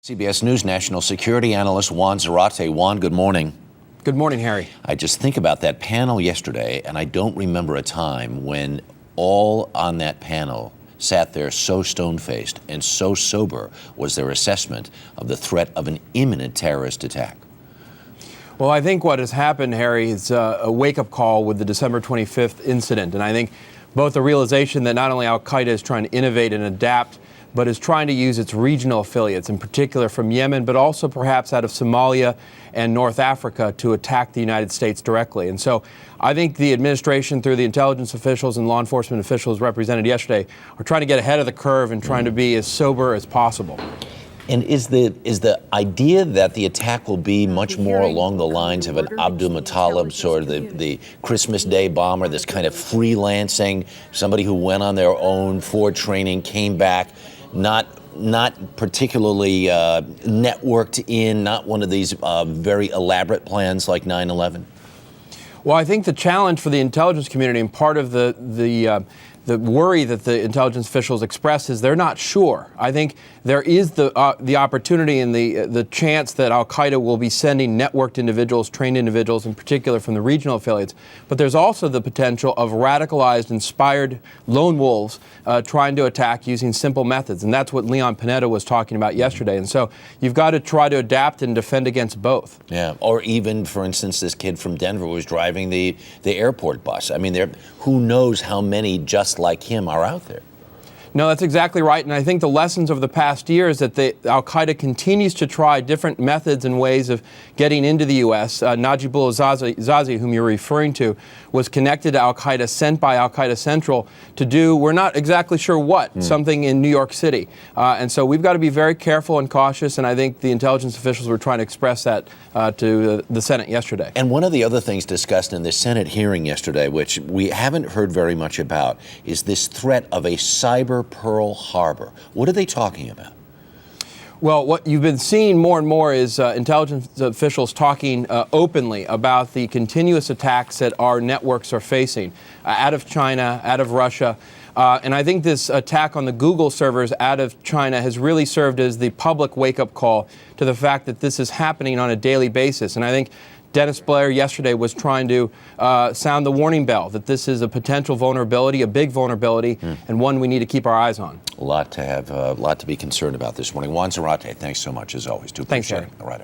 CBS News national security analyst Juan Zarate. Juan, good morning. Good morning, Harry. I just think about that panel yesterday, and I don't remember a time when all on that panel sat there so stone-faced and so sober was their assessment of the threat of an imminent terrorist attack. Well, I think what has happened, Harry, is a wake-up call with the December 25th incident. And I think both the realization that not only al-Qaeda is trying to innovate and adapt, but is trying to use its regional affiliates, in particular from Yemen, but also perhaps out of Somalia and North Africa, to attack the United States directly. And so I think the administration, through the intelligence officials and law enforcement officials represented yesterday, are trying to get ahead of the curve and trying to be as sober as possible. And is the idea that the attack will be much more along the lines of an Abdul Muttalib, sort of the Christmas Day bomber, this kind of freelancing, somebody who went on their own for training, came back, not particularly networked in, not one of these very elaborate plans like 9/11? Well, I think the challenge for the intelligence community, and part of the worry that the intelligence officials express, is they're not sure. I think there is the opportunity and the chance that al-Qaeda will be sending networked individuals, trained individuals, in particular from the regional affiliates. But there's also the potential of radicalized, inspired lone wolves trying to attack using simple methods. And that's what Leon Panetta was talking about yesterday. And so you've got to try to adapt and defend against both. Yeah, or even, for instance, this kid from Denver was driving the airport bus. I mean, who knows how many just like him are out there. No, that's exactly right. And I think the lessons of the past year is that al-Qaeda continues to try different methods and ways of getting into the U.S. Najibullah Zazi, whom you're referring to, was connected to al-Qaeda, sent by al-Qaeda Central to do, we're not exactly sure what, something in New York City. And so we've got to be very careful and cautious, and I think the intelligence officials were trying to express that to the Senate yesterday. And one of the other things discussed in the Senate hearing yesterday, which we haven't heard very much about, is this threat of a cyber Pearl Harbor. What are they talking about? Well, what you've been seeing more and more is intelligence officials talking openly about the continuous attacks that our networks are facing out of China, out of Russia. And I think this attack on the Google servers out of China has really served as the public wake-up call to the fact that this is happening on a daily basis. And I think Dennis Blair yesterday was trying to sound the warning bell that this is a potential vulnerability, a big vulnerability, and one we need to keep our eyes on. A lot to be concerned about this morning. Juan Zarate, thanks so much, as always. Do appreciate it. All right.